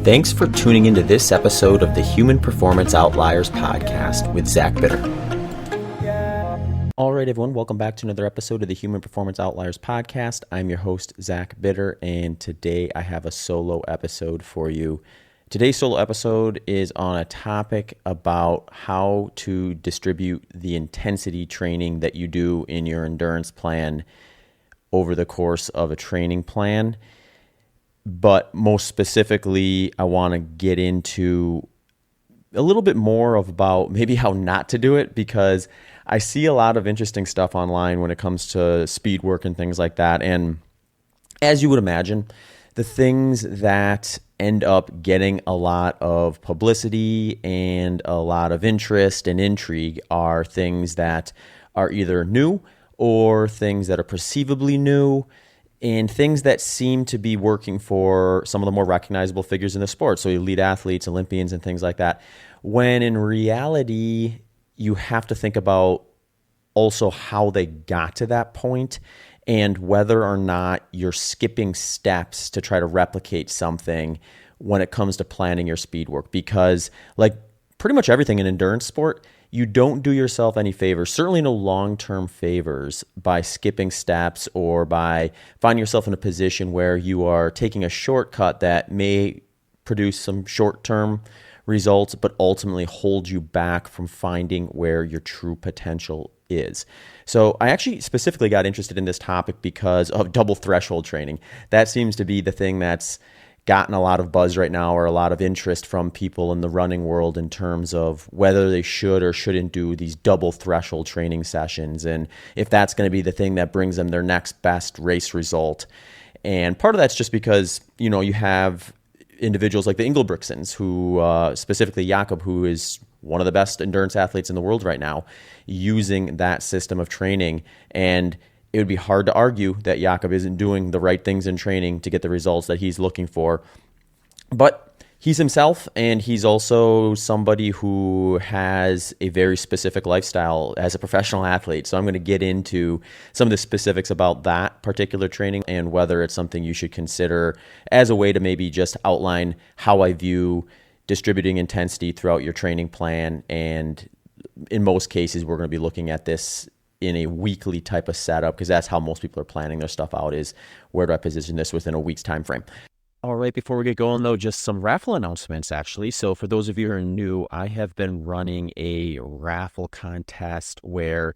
Thanks for tuning into this episode of the Human Performance Outliers podcast with Zach Bitter. All right, everyone, welcome back to another episode of the Human Performance Outliers podcast. I'm your host, Zach Bitter, and today I have a solo episode for you. Today's solo episode is on a topic about how to distribute the intensity training that you do in your endurance plan over the course of a training plan. But most specifically, I want to get into a little bit more about maybe how not to do it, because I see a lot of interesting stuff online when it comes to speed work and things like that. And as you would imagine, the things that end up getting a lot of publicity and a lot of interest and intrigue are things that are either new or things that are perceivably new, and things that seem to be working for some of the more recognizable figures in the sport, so elite athletes, Olympians, and things like that, when in reality, you have to think about also how they got to that point and whether or not you're skipping steps to try to replicate something when it comes to planning your speed work. Because like pretty much everything in endurance sport, you don't do yourself any favors, certainly no long-term favors, by skipping steps or by finding yourself in a position where you are taking a shortcut that may produce some short-term results, but ultimately hold you back from finding where your true potential is. So I actually specifically got interested in this topic because of double threshold training. That seems to be the thing that's gotten a lot of buzz right now, or a lot of interest from people in the running world in terms of whether they should or shouldn't do these double threshold training sessions, and if that's going to be the thing that brings them their next best race result. And part of that's just because, you know, you have individuals like the Ingebrigtsens, who specifically Jakob, who is one of the best endurance athletes in the world right now, using that system of training. And it would be hard to argue that Jakob isn't doing the right things in training to get the results that he's looking for. But he's himself, and he's also somebody who has a very specific lifestyle as a professional athlete. So I'm going to get into some of the specifics about that particular training and whether it's something you should consider as a way to maybe just outline how I view distributing intensity throughout your training plan. And in most cases, we're going to be looking at this in a weekly type of setup, because that's how most people are planning their stuff out, is where do I position this within a week's time frame. All right, before we get going though, just some raffle announcements actually. So for those of you who are new, I have been running a raffle contest where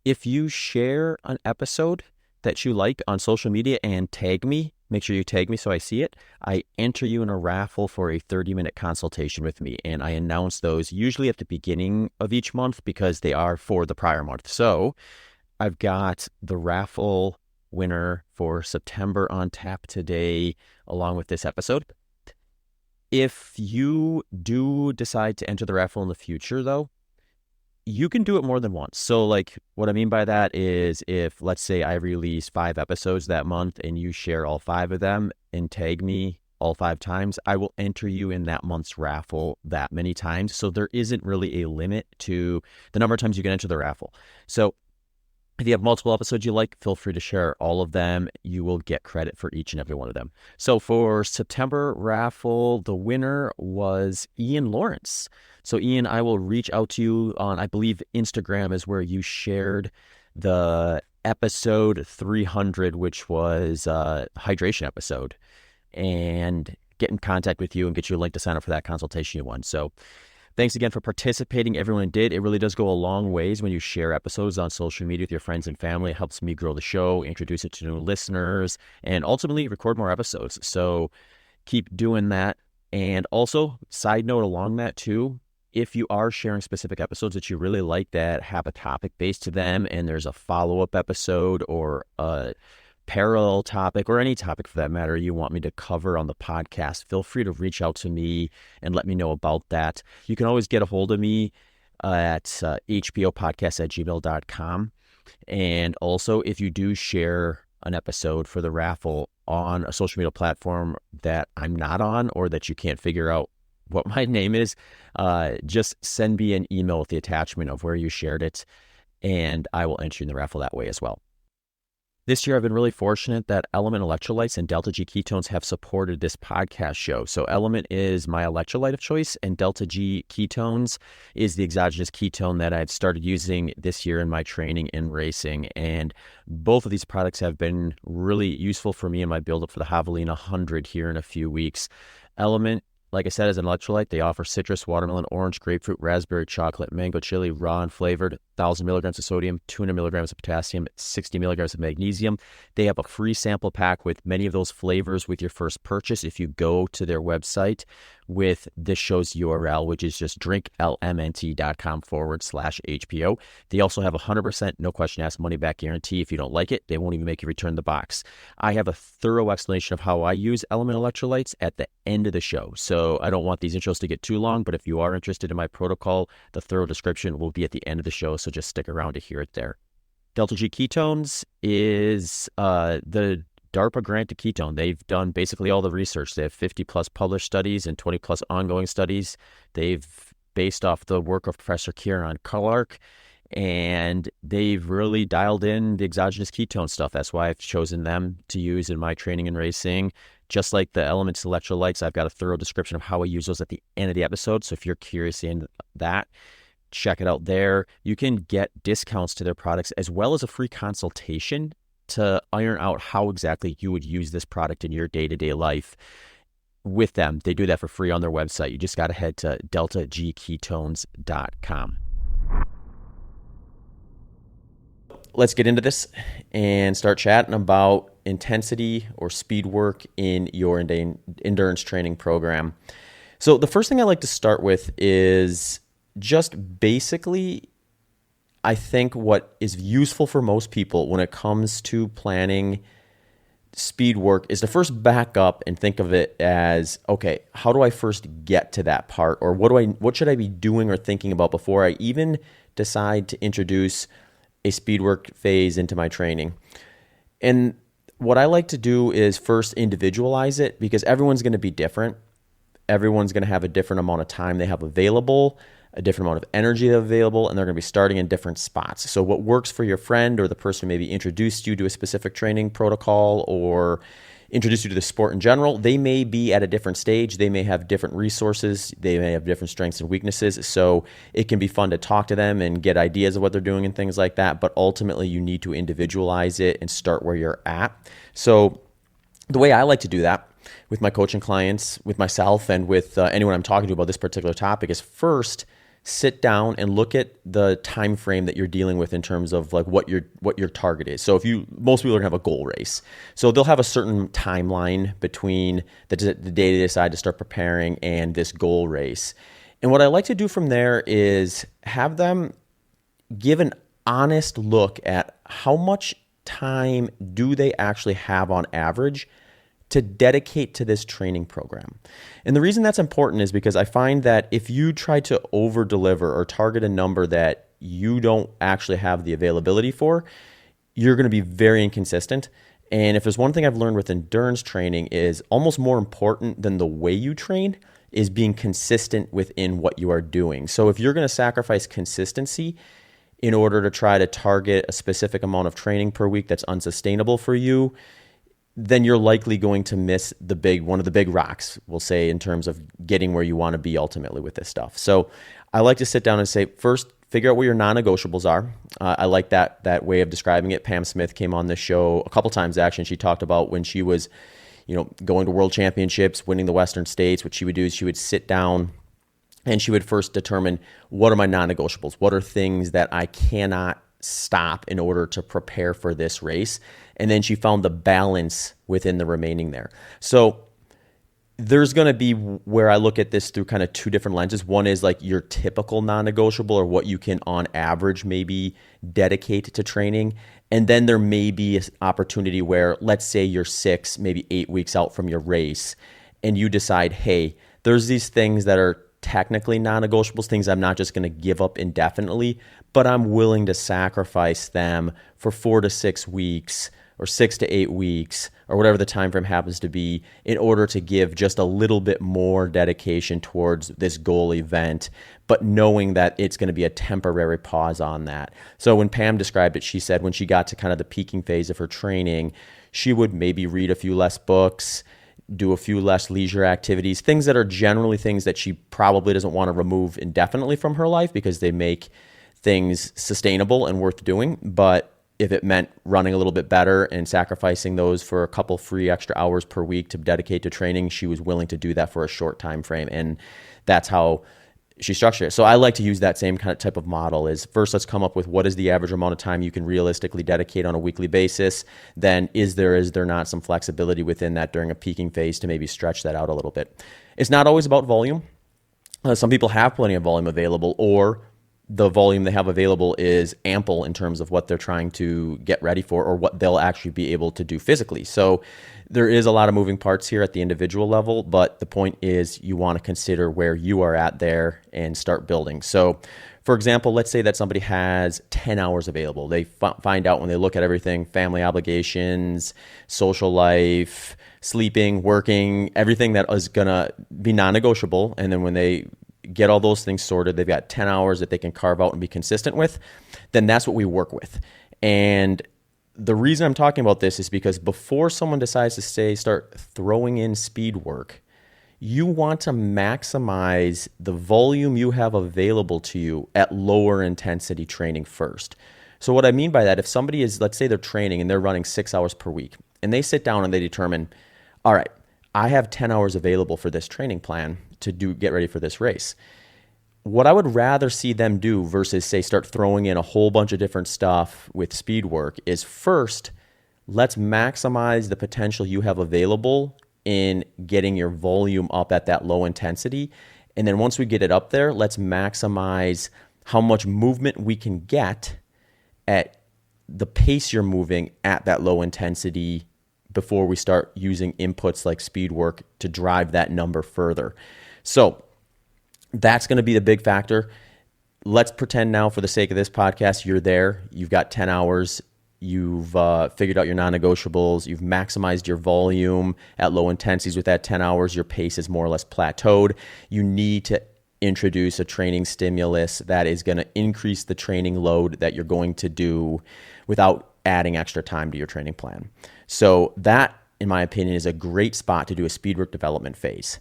if you share an episode that you like on social media and tag me, make sure you tag me so I see it, I enter you in a raffle for a 30-minute consultation with me. And I announce those usually at the beginning of each month because they are for the prior month. So I've got the raffle winner for September on tap today, along with this episode. If you do decide to enter the raffle in the future though, you can do it more than once. So like what I mean by that is, if let's say I release 5 episodes that month and you share all 5 of them and tag me all 5 times, I will enter you in that month's raffle that many times. So there isn't really a limit to the number of times you can enter the raffle. So if you have multiple episodes you like, feel free to share all of them. You will get credit for each and every one of them. So for September raffle, the winner was Ian Lawrence. So Ian, I will reach out to you on, I believe Instagram is where you shared the episode 300, which was a hydration episode, and get in contact with you and get you a link to sign up for that consultation you won. So thanks again for participating. Everyone did. It really does go a long ways when you share episodes on social media with your friends and family. It helps me grow the show, introduce it to new listeners, and ultimately record more episodes. So keep doing that. And also, side note along that too, if you are sharing specific episodes that you really like that have a topic based to them, and there's a follow-up episode or a parallel topic or any topic for that matter you want me to cover on the podcast, feel free to reach out to me and let me know about that. You can always get a hold of me at hpopodcast@gmail.com. And also, if you do share an episode for the raffle on a social media platform that I'm not on, or that you can't figure out what my name is, just send me an email with the attachment of where you shared it, and I will enter you in the raffle that way as well. This year, I've been really fortunate that Element Electrolytes and Delta G Ketones have supported this podcast show. So Element is my electrolyte of choice, and Delta G Ketones is the exogenous ketone that I've started using this year in my training and racing. And both of these products have been really useful for me in my build-up for the Javelina 100 here in a few weeks. Element, like I said, as an electrolyte, they offer citrus, watermelon, orange, grapefruit, raspberry, chocolate, mango, chili, raw and flavored, 1,000 milligrams of sodium, 200 milligrams of potassium, 60 milligrams of magnesium. They have a free sample pack with many of those flavors with your first purchase if you go to their website with this show's URL, which is just drinklmnt.com/HPO. They also have 100% no question asked money back guarantee. If you don't like it, they won't even make you return the box. I have a thorough explanation of how I use Element Electrolytes at the end of the show. So I don't want these intros to get too long, but if you are interested in my protocol, the thorough description will be at the end of the show. So just stick around to hear it there. Delta G Ketones is the DARPA granted ketone. They've done basically all the research. They have 50 plus published studies and 20 plus ongoing studies. They've based off the work of Professor Kieran Clark, and they've really dialed in the exogenous ketone stuff. That's why I've chosen them to use in my training and racing. Just like the Elements electrolytes, I've got a thorough description of how I use those at the end of the episode. So if you're curious in that, check it out there. You can get discounts to their products as well as a free consultation to iron out how exactly you would use this product in your day-to-day life with them. They do that for free on their website. You just got to head to deltagketones.com. Let's get into this and start chatting about intensity or speed work in your endurance training program. So the first thing I like to start with is just basically, I think what is useful for most people when it comes to planning speed work is to first back up and think of it as, okay, how do I first get to that part? Or what should I be doing or thinking about before I even decide to introduce a speed work phase into my training? And what I like to do is first individualize it, because everyone's going to be different. Everyone's going to have a different amount of time they have available, a different amount of energy available, and they're going to be starting in different spots. So what works for your friend or the person who maybe introduced you to a specific training protocol or introduced you to the sport in general, they may be at a different stage. They may have different resources. They may have different strengths and weaknesses. So it can be fun to talk to them and get ideas of what they're doing and things like that. But ultimately, you need to individualize it and start where you're at. So the way I like to do that with my coaching clients, with myself, and with anyone I'm talking to about this particular topic is first sit down and look at the time frame that you're dealing with in terms of like what your target is. So most people are gonna have a goal race. So they'll have a certain timeline between the day they decide to start preparing and this goal race. And what I like to do from there is have them give an honest look at how much time do they actually have on average to dedicate to this training program. And the reason that's important is because I find that if you try to over deliver or target a number that you don't actually have the availability for, you're going to be very inconsistent. And if there's one thing I've learned with endurance training is almost more important than the way you train is being consistent within what you are doing. So if you're going to sacrifice consistency in order to try to target a specific amount of training per week that's unsustainable for you, then you're likely going to miss one of the big rocks, we'll say, in terms of getting where you want to be ultimately with this stuff. So I like to sit down and say, first, figure out what your non-negotiables are. I like that way of describing it. Pam Smith came on this show a couple times, actually, and she talked about when she was, going to world championships, winning the Western States. What she would do is she would sit down and she would first determine, what are my non-negotiables? What are things that I cannot stop in order to prepare for this race? And then she found the balance within the remaining there. So there's going to be where I look at this through kind of two different lenses. One is like your typical non-negotiable, or what you can on average maybe dedicate to training. And then there may be an opportunity where, let's say you're 6, maybe 8 weeks out from your race, and you decide, hey, there's these things that are technically non-negotiables, things I'm not just going to give up indefinitely, but I'm willing to sacrifice them for 4 to 6 weeks or 6 to 8 weeks or whatever the time frame happens to be in order to give just a little bit more dedication towards this goal event, but knowing that it's going to be a temporary pause on that. So when Pam described it, she said when she got to kind of the peaking phase of her training, she would maybe read a few less books, do a few less leisure activities, things that are generally things that she probably doesn't want to remove indefinitely from her life because they make things sustainable and worth doing. But if it meant running a little bit better and sacrificing those for a couple free extra hours per week to dedicate to training, she was willing to do that for a short time frame. And that's how she structured it. So I like to use that same kind of type of model is first, let's come up with what is the average amount of time you can realistically dedicate on a weekly basis. Then is there not some flexibility within that during a peaking phase to maybe stretch that out a little bit? It's not always about volume. Some people have plenty of volume available, or the volume they have available is ample in terms of what they're trying to get ready for or what they'll actually be able to do physically. So there is a lot of moving parts here at the individual level, but the point is you want to consider where you are at there and start building. So for example, let's say that somebody has 10 hours available. They find out when they look at everything, family obligations, social life, sleeping, working, everything that is going to be non-negotiable. And then when they get all those things sorted, they've got 10 hours that they can carve out and be consistent with, then that's what we work with. And the reason I'm talking about this is because before someone decides to start throwing in speed work, you want to maximize the volume you have available to you at lower intensity training first. So what I mean by that, if somebody is, let's say they're training and they're running 6 hours per week, and they sit down and they determine, all right, I have 10 hours available for this training plan to get ready for this race. What I would rather see them do versus say start throwing in a whole bunch of different stuff with speed work is first, let's maximize the potential you have available in getting your volume up at that low intensity. And then once we get it up there, let's maximize how much movement we can get at the pace you're moving at that low intensity before we start using inputs like speed work to drive that number further. So that's going to be the big factor. Let's pretend now for the sake of this podcast, you're there, you've got 10 hours, you've figured out your non-negotiables, you've maximized your volume at low intensities with that 10 hours, your pace is more or less plateaued. You need to introduce a training stimulus that is going to increase the training load that you're going to do without adding extra time to your training plan. So that, in my opinion, is a great spot to do a speed work development phase.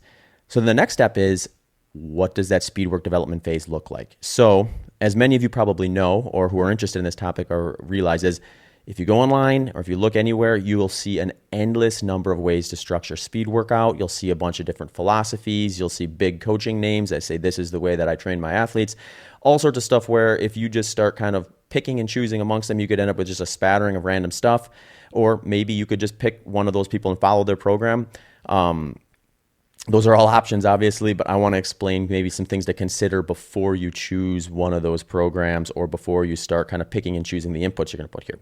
So the next step is, what does that speed work development phase look like? So as many of you probably know or who are interested in this topic or realize is, if you go online or if you look anywhere, you will see an endless number of ways to structure speed workout. You'll see a bunch of different philosophies. You'll see big coaching names that say, this is the way that I train my athletes. All sorts of stuff where if you just start kind of picking and choosing amongst them, you could end up with just a spattering of random stuff. Or maybe you could just pick one of those people and follow their program. Those are all options, obviously, but I want to explain maybe some things to consider before you choose one of those programs or before you start kind of picking and choosing the inputs you're going to put here.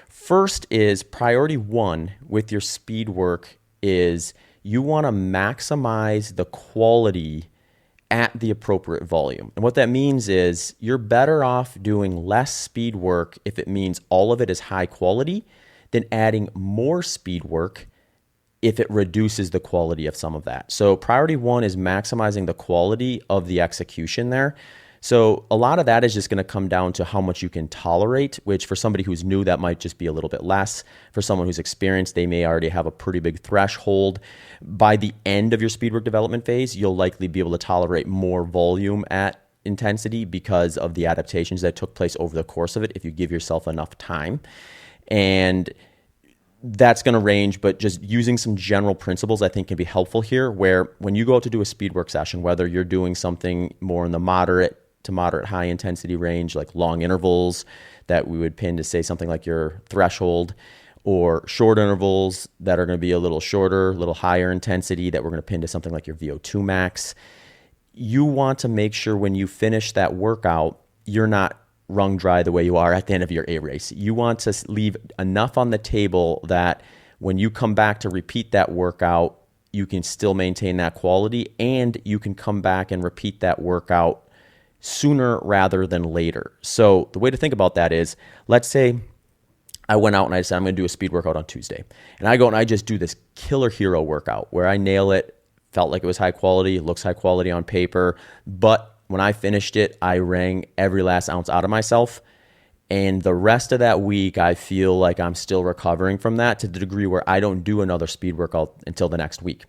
First is priority one with your speed work is you want to maximize the quality at the appropriate volume. And what that means is you're better off doing less speed work if it means all of it is high quality than adding more speed work if it reduces the quality of some of that. So priority one is maximizing the quality of the execution there. So a lot of that is just going to come down to how much you can tolerate, which for somebody who's new, that might just be a little bit less. For someone who's experienced, they may already have a pretty big threshold. By the end of your speed work development phase, you'll likely be able to tolerate more volume at intensity because of the adaptations that took place over the course of it if you give yourself enough time. And that's going to range, but just using some general principles I think can be helpful here, where when you go out to do a speed work session, whether you're doing something more in the moderate to moderate high intensity range, like long intervals that we would pin to say something like your threshold, or short intervals that are going to be a little shorter, a little higher intensity that we're going to pin to something like your VO2 max. You want to make sure when you finish that workout, you're not wrung dry the way you are at the end of your A race. You want to leave enough on the table that when you come back to repeat that workout, you can still maintain that quality and you can come back and repeat that workout sooner rather than later. So the way to think about that is, let's say I went out and I said, I'm going to do a speed workout on Tuesday. And I go and I just do this killer hero workout where I nail it, felt like it was high quality, it looks high quality on paper. But when I finished it, I wrung every last ounce out of myself. And the rest of that week, I feel like I'm still recovering from that to the degree where I don't do another speed workout until the next week.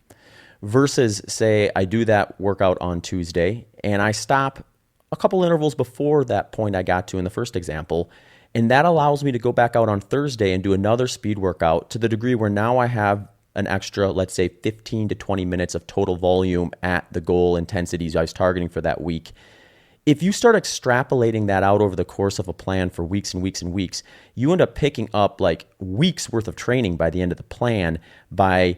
Versus, say, I do that workout on Tuesday and I stop a couple intervals before that point I got to in the first example. And that allows me to go back out on Thursday and do another speed workout to the degree where now I have an extra, let's say 15 to 20 minutes of total volume at the goal intensities I was targeting for that week. If you start extrapolating that out over the course of a plan for weeks and weeks and weeks, you end up picking up like weeks worth of training by the end of the plan by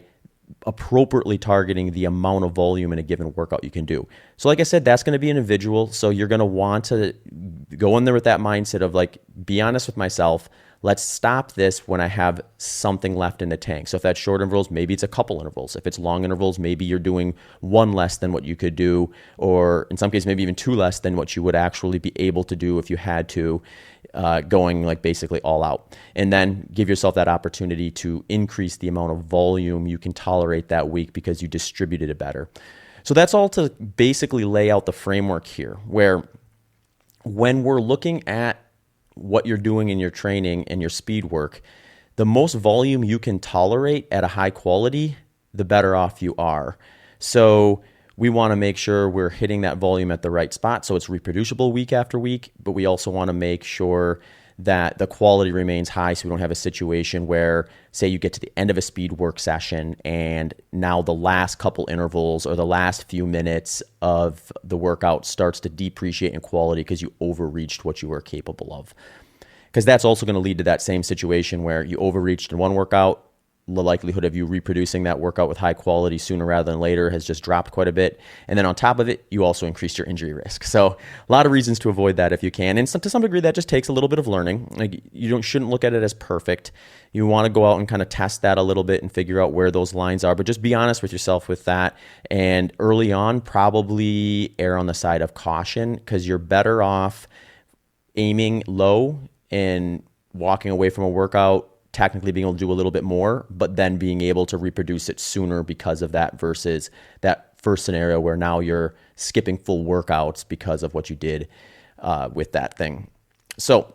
appropriately targeting the amount of volume in a given workout you can do. So like I said, that's going to be individual. So you're going to want to go in there with that mindset of like, be honest with myself. Let's stop this when I have something left in the tank. So if that's short intervals, maybe it's a couple intervals. If it's long intervals, maybe you're doing one less than what you could do, or in some cases, maybe even two less than what you would actually be able to do if you had to, going like basically all out. And then give yourself that opportunity to increase the amount of volume you can tolerate that week because you distributed it better. So that's all to basically lay out the framework here, where when we're looking at what you're doing in your training and your speed work, the most volume you can tolerate at a high quality, the better off you are. So we want to make sure we're hitting that volume at the right spot so it's reproducible week after week, but we also want to make sure that the quality remains high so we don't have a situation where, say, you get to the end of a speed work session and now the last couple intervals or the last few minutes of the workout starts to depreciate in quality because you overreached what you were capable of. Because that's also going to lead to that same situation where you overreached in one workout, the likelihood of you reproducing that workout with high quality sooner rather than later has just dropped quite a bit. And then on top of it, you also increase your injury risk. So a lot of reasons to avoid that if you can. And to some degree, that just takes a little bit of learning. Like shouldn't look at it as perfect. You want to go out and kind of test that a little bit and figure out where those lines are, but just be honest with yourself with that. And early on, probably err on the side of caution because you're better off aiming low and walking away from a workout technically being able to do a little bit more, but then being able to reproduce it sooner because of that versus that first scenario where now you're skipping full workouts because of what you did with that thing. So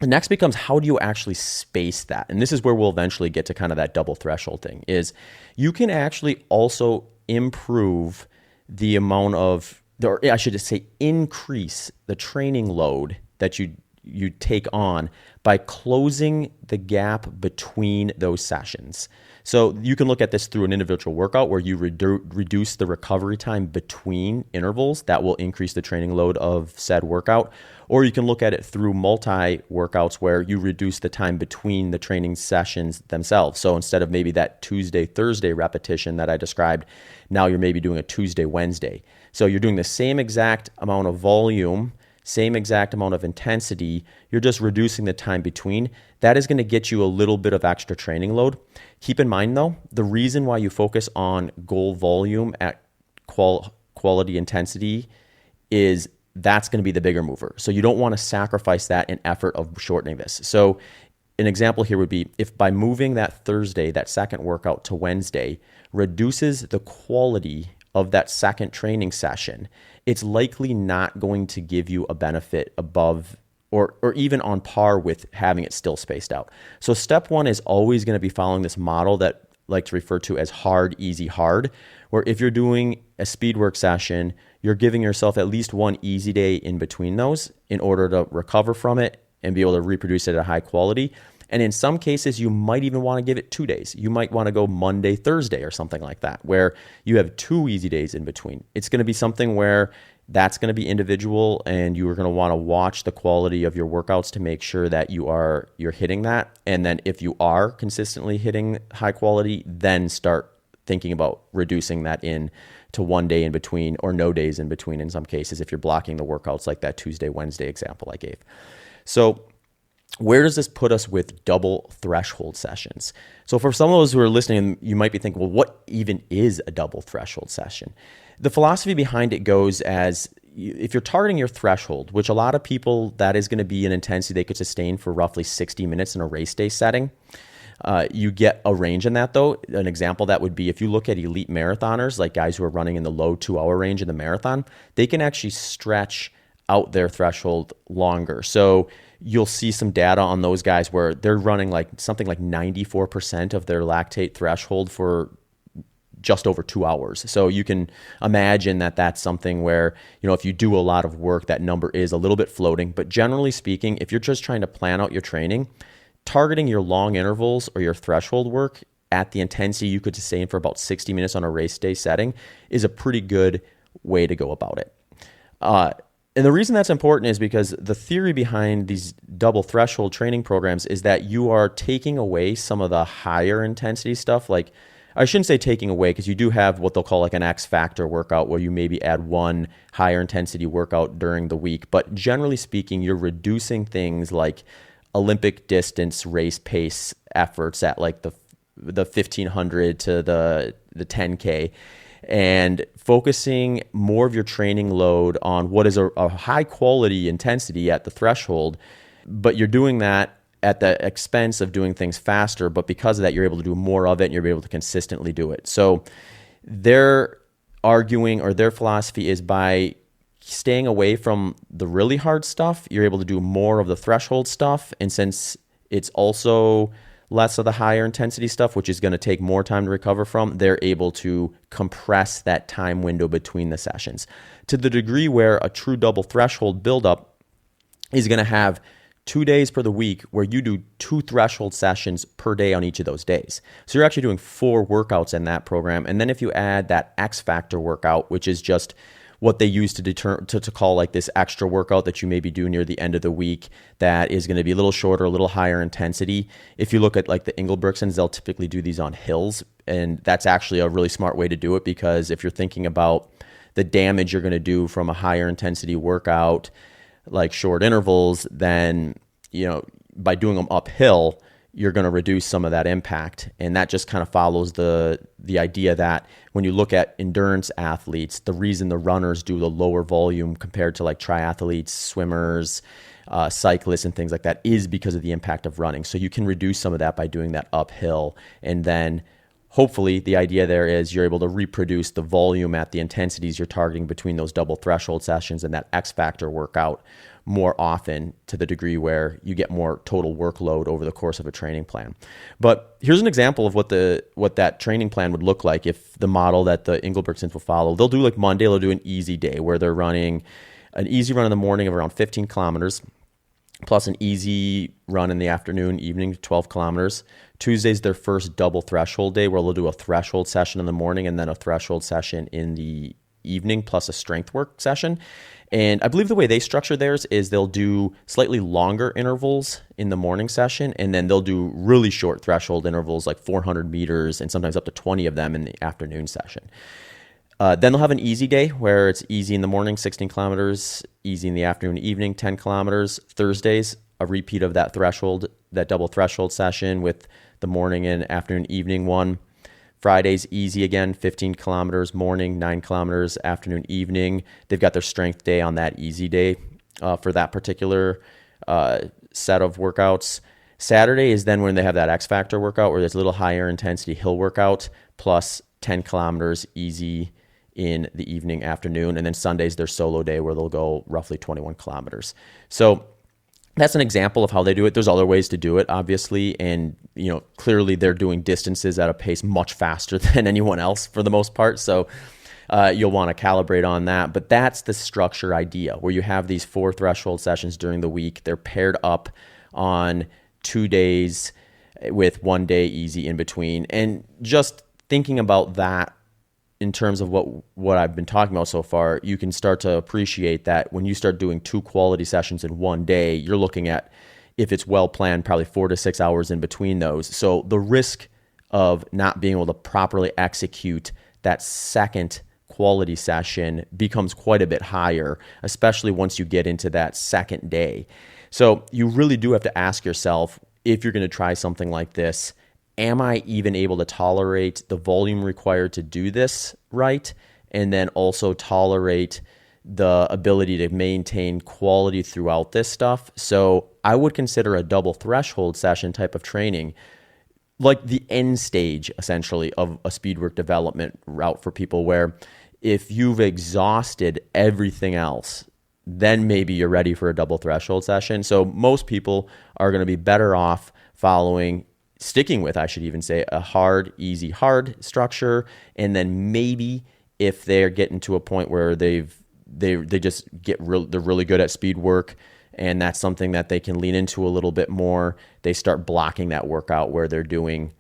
the next becomes, how do you actually space that? And this is where we'll eventually get to kind of that double threshold thing, is you can actually also improve the amount of, or I should just say increase the training load that you take on by closing the gap between those sessions. So you can look at this through an individual workout where you reduce the recovery time between intervals. That will increase the training load of said workout. Or you can look at it through multi-workouts where you reduce the time between the training sessions themselves. So instead of maybe that Tuesday, Thursday repetition that I described, now you're maybe doing a Tuesday, Wednesday. So you're doing the same exact amount of volume, same exact amount of intensity, you're just reducing the time between. That is going to get you a little bit of extra training load. Keep in mind though, the reason why you focus on goal volume at quality intensity is that's going to be the bigger mover. So you don't want to sacrifice that in effort of shortening this. So an example here would be if by moving that Thursday, that second workout to Wednesday, reduces the quality of that second training session, it's likely not going to give you a benefit above or even on par with having it still spaced out. So step one is always going to be following this model that I like to refer to as hard, easy, hard, where if you're doing a speed work session, you're giving yourself at least one easy day in between those in order to recover from it and be able to reproduce it at a high quality. And in some cases, you might even want to give it 2 days. You might want to go Monday, Thursday, or something like that, where you have 2 easy days in between. It's going to be something where that's going to be individual, and you are going to want to watch the quality of your workouts to make sure that you're hitting that. And then if you are consistently hitting high quality, then start thinking about reducing that in to 1 day in between or no days in between in some cases if you're blocking the workouts like that Tuesday, Wednesday example I gave. So where does this put us with double threshold sessions? So for some of those who are listening, you might be thinking, well, what even is a double threshold session? The philosophy behind it goes as if you're targeting your threshold, which a lot of people, that is going to be an intensity they could sustain for roughly 60 minutes in a race day setting. You get a range in that, though. An example that would be if you look at elite marathoners, like guys who are running in the low 2-hour range in the marathon, they can actually stretch out their threshold longer. So you'll see some data on those guys where they're running like something like 94% of their lactate threshold for just over 2 hours. So you can imagine that that's something where, if you do a lot of work, that number is a little bit floating. But generally speaking, if you're just trying to plan out your training, targeting your long intervals or your threshold work at the intensity you could sustain for about 60 minutes on a race day setting is a pretty good way to go about it. And the reason that's important is because the theory behind these double threshold training programs is that you are taking away some of the higher intensity stuff. Like, I shouldn't say taking away, because you do have what they'll call like an X factor workout where you maybe add one higher intensity workout during the week. But generally speaking, you're reducing things like Olympic distance race pace efforts at like the 1500 to the 10K, and focusing more of your training load on what is a high quality intensity at the threshold. But you're doing that at the expense of doing things faster, but because of that, you're able to do more of it and you're able to consistently do it. So their arguing, or their philosophy, is by staying away from the really hard stuff, you're able to do more of the threshold stuff. And since it's also less of the higher intensity stuff, which is going to take more time to recover from, they're able to compress that time window between the sessions to the degree where a true double threshold buildup is going to have 2 days per the week where you do 2 threshold sessions per day on each of those days. So you're actually doing 4 workouts in that program. And then if you add that X factor workout, which is just what they use to call like this extra workout that you maybe do near the end of the week, that is going to be a little shorter, a little higher intensity. If you look at like the Engelbrechtons, they'll typically do these on hills. And that's actually a really smart way to do it, because if you're thinking about the damage you're going to do from a higher intensity workout, like short intervals, then, by doing them uphill, you're going to reduce some of that impact. And that just kind of follows the idea that when you look at endurance athletes, the reason the runners do the lower volume compared to like triathletes, swimmers, cyclists, and things like that is because of the impact of running. So you can reduce some of that by doing that uphill. And then hopefully the idea there is you're able to reproduce the volume at the intensities you're targeting between those double threshold sessions and that X factor workout more often, to the degree where you get more total workload over the course of a training plan. But here's an example of what that training plan would look like if the model that the Engelbrechtons will follow. They'll do like Monday, they'll do an easy day where they're running an easy run in the morning of around 15 kilometers, plus an easy run in the afternoon, evening, 12 kilometers. Tuesday's their first double threshold day where they'll do a threshold session in the morning and then a threshold session in the evening, plus a strength work session. And I believe the way they structure theirs is they'll do slightly longer intervals in the morning session, and then they'll do really short threshold intervals like 400 meters and sometimes up to 20 of them in the afternoon session. Then they'll have an easy day where it's easy in the morning, 16 kilometers, easy in the afternoon, evening, 10 kilometers. Thursdays, a repeat of that double threshold session with the morning and afternoon, evening one. Fridays, easy again, 15 kilometers, morning, 9 kilometers, afternoon, evening. They've got their strength day on that easy day for that particular set of workouts. Saturday is then when they have that X Factor workout where there's a little higher intensity hill workout, plus 10 kilometers easy in the evening, afternoon. And then Sunday's their solo day where they'll go roughly 21 kilometers. So that's an example of how they do it. There's other ways to do it, obviously. And, clearly they're doing distances at a pace much faster than anyone else for the most part. So you'll want to calibrate on that. But that's the structure idea where you have these 4 threshold sessions during the week. They're paired up on 2 days with 1 day easy in between. And just thinking about that in terms of what I've been talking about so far, you can start to appreciate that when you start doing 2 quality sessions in 1 day, you're looking at, if it's well planned, probably 4 to 6 hours in between those. So the risk of not being able to properly execute that second quality session becomes quite a bit higher, especially once you get into that second day. So you really do have to ask yourself, if you're going to try something like this, am I even able to tolerate the volume required to do this right? And then also tolerate the ability to maintain quality throughout this stuff. So I would consider a double threshold session type of training like the end stage, essentially, of a speed work development route for people, where if you've exhausted everything else, then maybe you're ready for a double threshold session. So most people are going to be better off sticking with, I should even say, a hard, easy, hard structure. And then maybe if they're getting to a point where they just they're really good at speed work, and that's something that they can lean into a little bit more, they start blocking that workout where they're doing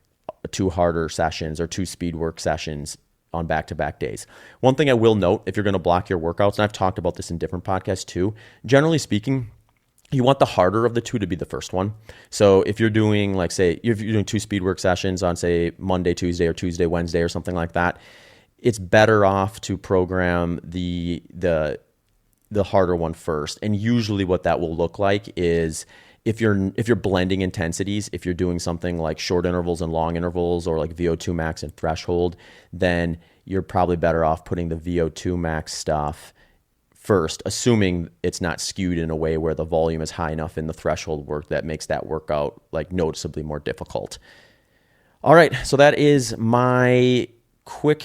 2 harder sessions or 2 speed work sessions on back-to-back days. One thing I will note, if you're going to block your workouts, and I've talked about this in different podcasts too, generally speaking, you want the harder of the 2 to be the first one. So if you're doing, like, say, if you're doing 2 speed work sessions on, say, Monday, Tuesday, or Tuesday, Wednesday, or something like that, it's better off to program the harder one first. And usually what that will look like is if you're blending intensities, if you're doing something like short intervals and long intervals, or like VO2 max and threshold, then you're probably better off putting the VO2 max stuff first, assuming it's not skewed in a way where the volume is high enough in the threshold work that makes that workout like noticeably more difficult. All right, so that is my quick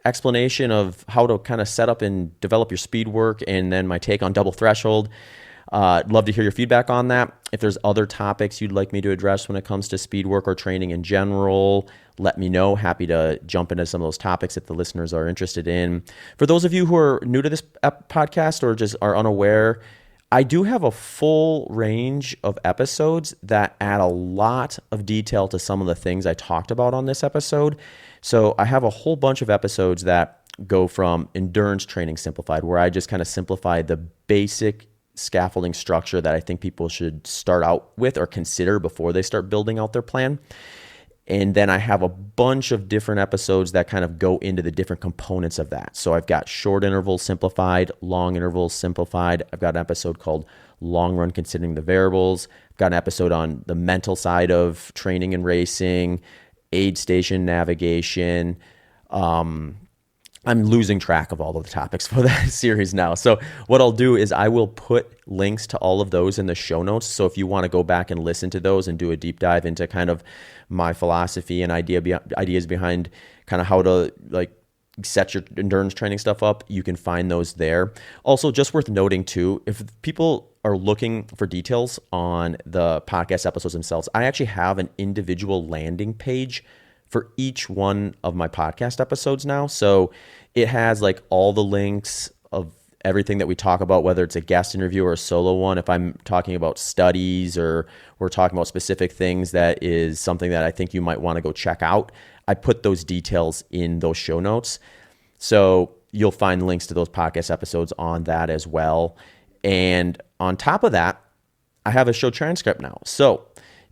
explanation of how to kind of set up and develop your speed work, and then my take on double threshold. I'd love to hear your feedback on that. If there's other topics you'd like me to address when it comes to speed work or training in general, let me know. Happy to jump into some of those topics if the listeners are interested in. For those of you who are new to this podcast or just are unaware, I do have a full range of episodes that add a lot of detail to some of the things I talked about on this episode. So I have a whole bunch of episodes that go from endurance training simplified, where I just kind of simplify the basic scaffolding structure that I think people should start out with or consider before they start building out their plan. And then I have a bunch of different episodes that kind of go into the different components of that. So I've got short intervals simplified, long intervals simplified. I've got an episode called Long Run Considering the Variables. I've got an episode on the mental side of training and racing, aid station navigation. I'm losing track of all of the topics for that series now. So what I'll do is I will put links to all of those in the show notes. So if you want to go back and listen to those and do a deep dive into kind of my philosophy and ideas behind kind of how to like set your endurance training stuff up, you can find those there. Also, just worth noting too, if people are looking for details on the podcast episodes themselves, I actually have an individual landing page for each one of my podcast episodes now. So it has like all the links of everything that we talk about, whether it's a guest interview or a solo one. If I'm talking about studies or we're talking about specific things, that is something that I think you might want to go check out, I put those details in those show notes. So you'll find links to those podcast episodes on that as well. And on top of that, I have a show transcript now. So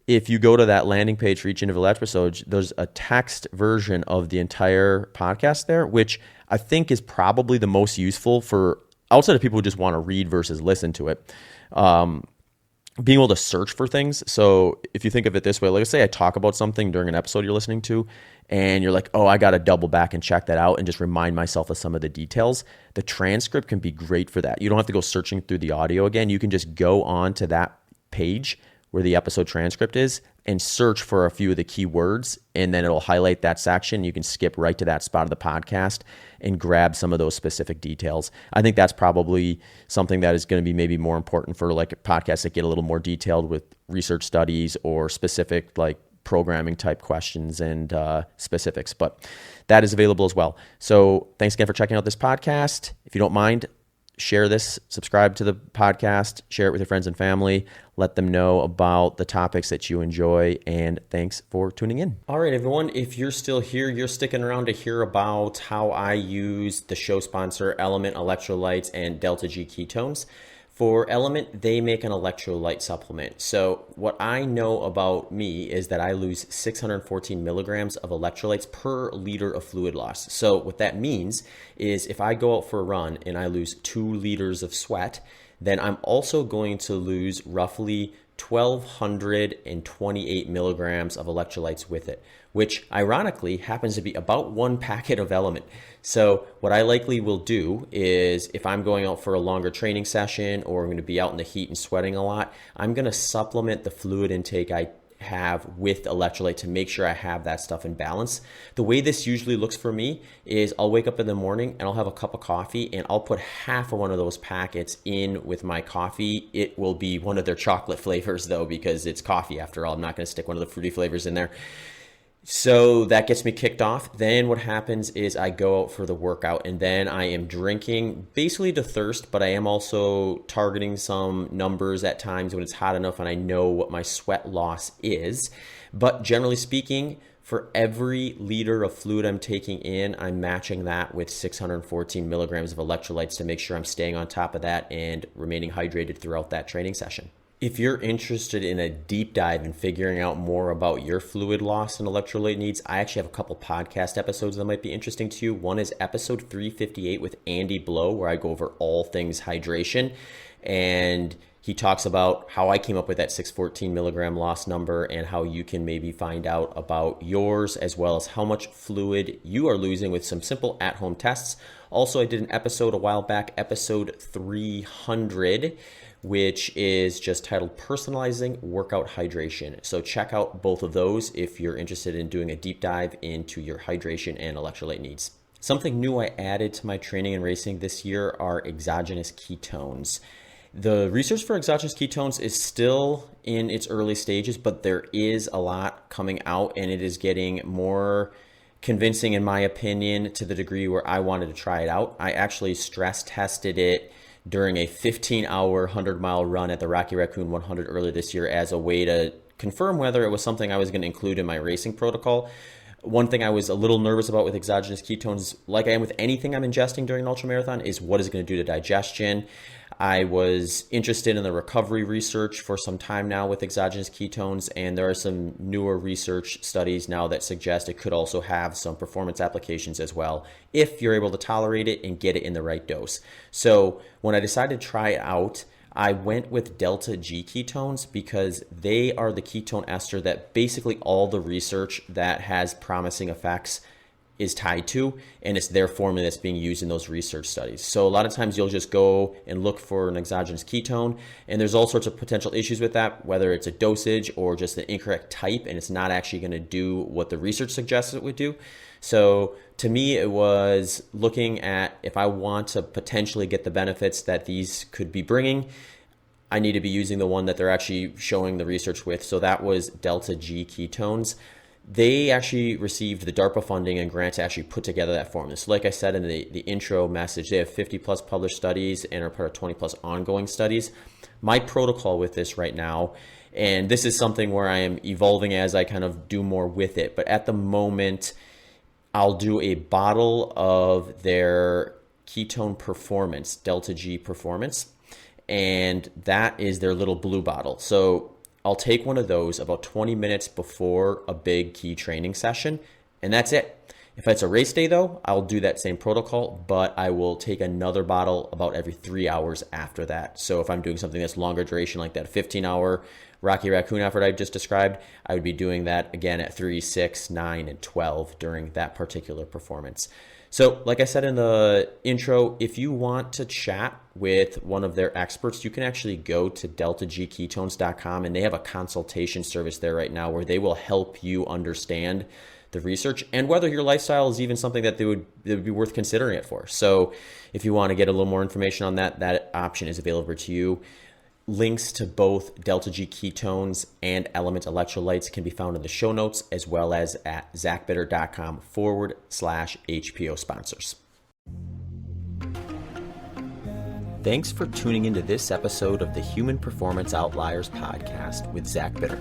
if you go to that landing page for each individual episode, there's a text version of the entire podcast there, which I think is probably the most useful for outside of people who just want to read versus listen to it. Being able to search for things. So if you think of it this way, like say I talk about something during an episode you're listening to, and you're like, oh, I got to double back and check that out and just remind myself of some of the details. The transcript can be great for that. You don't have to go searching through the audio again. You can just go on to that page where the episode transcript is and search for a few of the key words, and then it'll highlight that section. You can skip right to that spot of the podcast and grab some of those specific details. I think that's probably something that is going to be maybe more important for like podcasts that get a little more detailed with research studies or specific like programming type questions and specifics, but that is available as well. So thanks again for checking out this podcast. If you don't mind, share this, subscribe to the podcast, share it with your friends and family, let them know about the topics that you enjoy, and thanks for tuning in. All right, everyone, if you're still here, you're sticking around to hear about how I use the show sponsor Element Electrolytes and Delta G ketones. For Element, they make an electrolyte supplement. So what I know about me is that I lose 614 milligrams of electrolytes per liter of fluid loss. So what that means is if I go out for a run and I lose 2 liters of sweat, then I'm also going to lose roughly 1,228 milligrams of electrolytes with it, which ironically happens to be about 1 packet of Element. So what I likely will do is, if I'm going out for a longer training session or I'm going to be out in the heat and sweating a lot, I'm going to supplement the fluid intake I have with electrolyte to make sure I have that stuff in balance. The way this usually looks for me is I'll wake up in the morning and I'll have a cup of coffee and I'll put half of one of those packets in with my coffee. It will be one of their chocolate flavors though, because it's coffee after all. I'm not going to stick one of the fruity flavors in there. So that gets me kicked off. Then what happens is I go out for the workout and then I am drinking basically to thirst, but I am also targeting some numbers at times when it's hot enough and I know what my sweat loss is. But generally speaking, for every liter of fluid I'm taking in, I'm matching that with 614 milligrams of electrolytes to make sure I'm staying on top of that and remaining hydrated throughout that training session. If you're interested in a deep dive and figuring out more about your fluid loss and electrolyte needs, I actually have a couple podcast episodes that might be interesting to you. One is episode 358 with Andy Blow, where I go over all things hydration. And he talks about how I came up with that 614 milligram loss number and how you can maybe find out about yours, as well as how much fluid you are losing with some simple at-home tests. Also, I did an episode a while back, episode 300, which is just titled Personalizing Workout Hydration. So check out both of those if you're interested in doing a deep dive into your hydration and electrolyte needs. Something new I added to my training and racing this year are exogenous ketones. The research for exogenous ketones is still in its early stages, but there is a lot coming out and it is getting more convincing in my opinion to the degree where I wanted to try it out. I actually stress tested it during a 15-hour 100-mile run at the Rocky Raccoon 100 earlier this year as a way to confirm whether it was something I was going to include in my racing protocol. One thing I was a little nervous about with exogenous ketones, like I am with anything I'm ingesting during an ultramarathon, is what is it going to do to digestion. I was interested in the recovery research for some time now with exogenous ketones, and there are some newer research studies now that suggest it could also have some performance applications as well, if you're able to tolerate it and get it in the right dose. So when I decided to try it out, I went with delta G ketones because they are the ketone ester that basically all the research that has promising effects is tied to, and it's their formula that's being used in those research studies. So a lot of times you'll just go and look for an exogenous ketone, and there's all sorts of potential issues with that, whether it's a dosage or just an incorrect type, and it's not actually going to do what the research suggests it would do. So to me, it was looking at, if I want to potentially get the benefits that these could be bringing, I need to be using the one that they're actually showing the research with. So that was delta G ketones. They actually received the DARPA funding and grant to actually put together that formula. So like I said in the intro message, they have 50 plus published studies and are part of 20 plus ongoing studies. My protocol with this right now, and this is something where I am evolving as I kind of do more with it, but at the moment, I'll do a bottle of their ketone performance, delta G performance, and that is their little blue bottle. So I'll take one of those about 20 minutes before a big key training session, and that's it. If it's a race day though, I'll do that same protocol, but I will take another bottle about every 3 hours after that. So if I'm doing something that's longer duration, like that 15-hour Rocky Raccoon effort I just described, I would be doing that again at 3, 6, 9, and 12 during that particular performance. So like I said in the intro, if you want to chat with one of their experts, you can actually go to deltagketones.com, and they have a consultation service there right now where they will help you understand the research and whether your lifestyle is even something that they would be worth considering it for. So if you want to get a little more information on that, that option is available to you. Links to both Delta G ketones and Element electrolytes can be found in the show notes, as well as at zachbitter.com/HPO sponsors. Thanks for tuning into this episode of the Human Performance Outliers podcast with Zach Bitter.